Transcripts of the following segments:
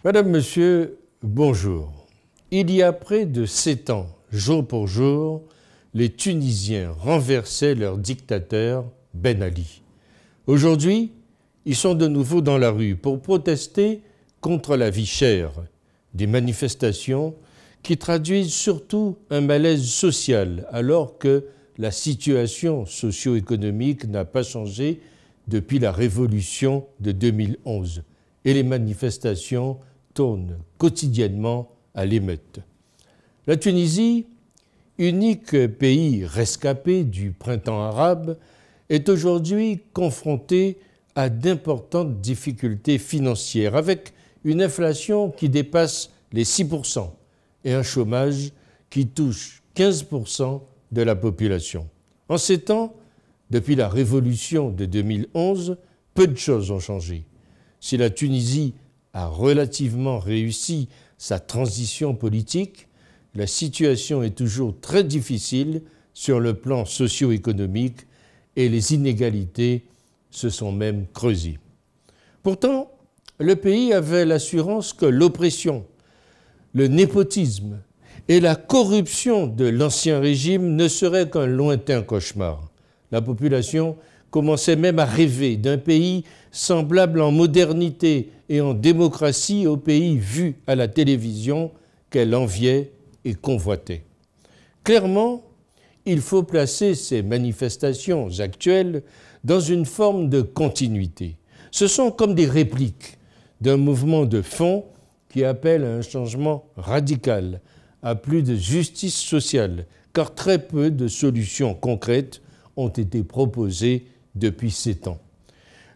Madame, Monsieur, bonjour. Il y a près de 7 ans, jour pour jour, les Tunisiens renversaient leur dictateur Ben Ali. Aujourd'hui, ils sont de nouveau dans la rue pour protester contre la vie chère. Des manifestations qui traduisent surtout un malaise social alors que la situation socio-économique n'a pas changé depuis la révolution de 2011 et les manifestations tournent quotidiennement à l'émeute. La Tunisie, unique pays rescapé du printemps arabe, est aujourd'hui confrontée à d'importantes difficultés financières avec une inflation qui dépasse les 6% et un chômage qui touche 15% de la population. En ces temps, depuis la révolution de 2011, peu de choses ont changé. Si la Tunisie a relativement réussi sa transition politique, la situation est toujours très difficile sur le plan socio-économique et les inégalités se sont même creusées. Pourtant, le pays avait l'assurance que l'oppression, le népotisme et la corruption de l'ancien régime ne seraient qu'un lointain cauchemar. La population commençait même à rêver d'un pays semblable en modernité et en démocratie au pays vu à la télévision qu'elle enviait et convoitait. Clairement, il faut placer ces manifestations actuelles dans une forme de continuité. Ce sont comme des répliques d'un mouvement de fond qui appelle à un changement radical, à plus de justice sociale, car très peu de solutions concrètes ont été proposées depuis 7 ans.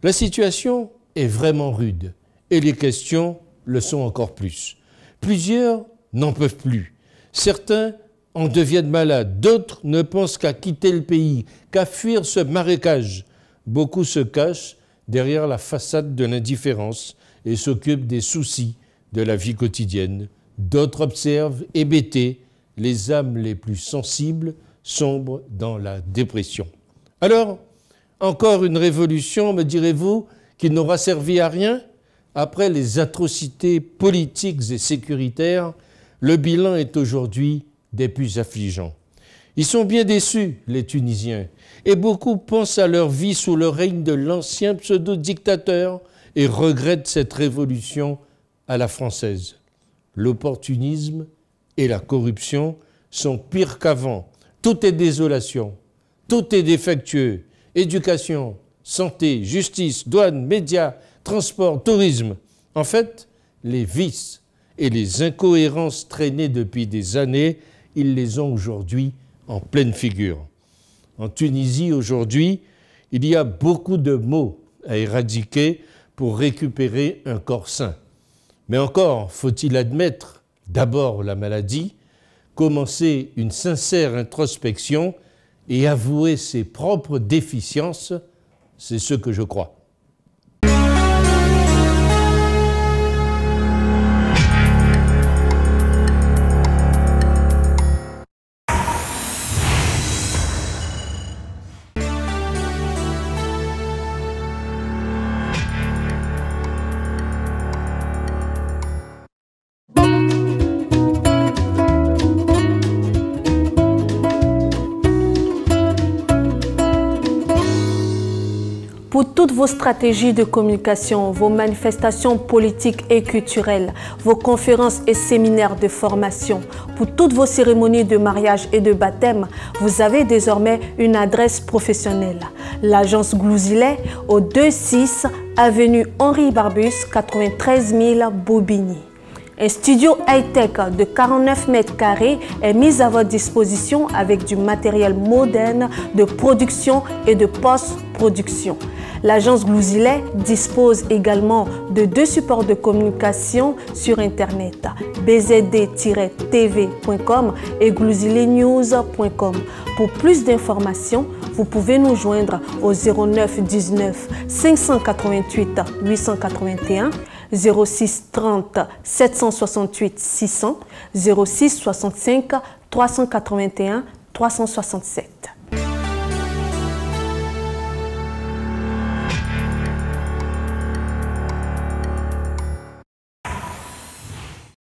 La situation est vraiment rude et les questions le sont encore plus. Plusieurs n'en peuvent plus. Certains en deviennent malades, d'autres ne pensent qu'à quitter le pays, qu'à fuir ce marécage. Beaucoup se cachent derrière la façade de l'indifférence et s'occupent des soucis de la vie quotidienne. D'autres observent, hébétés, les âmes les plus sensibles sombrent dans la dépression. Alors, encore une révolution, me direz-vous, qui n'aura servi à rien? Après les atrocités politiques et sécuritaires, le bilan est aujourd'hui des plus affligeants. Ils sont bien déçus, les Tunisiens, et beaucoup pensent à leur vie sous le règne de l'ancien pseudo-dictateur et regrettent cette révolution à la française. L'opportunisme et la corruption sont pires qu'avant. Tout est désolation, tout est défectueux. Éducation, santé, justice, douane, médias, transport, tourisme. En fait, les vices et les incohérences traînées depuis des années, ils les ont aujourd'hui en pleine figure. En Tunisie, aujourd'hui, il y a beaucoup de maux à éradiquer pour récupérer un corps sain. Mais encore, faut-il admettre d'abord la maladie, commencer une sincère introspection et avouer ses propres déficiences, c'est ce que je crois. Pour toutes vos stratégies de communication, vos manifestations politiques et culturelles, vos conférences et séminaires de formation, pour toutes vos cérémonies de mariage et de baptême, vous avez désormais une adresse professionnelle. L'agence Glouzilet au 26 avenue Henri Barbus, 93 000 Bobigny. Un studio high-tech de 49 mètres carrés est mis à votre disposition avec du matériel moderne de production et de post-production. L'agence Glouzilet dispose également de 2 supports de communication sur Internet, bzd-tv.com et glouziletnews.com. Pour plus d'informations, vous pouvez nous joindre au 09 19 588 881, 06 30 768 600, 06 65 381 367.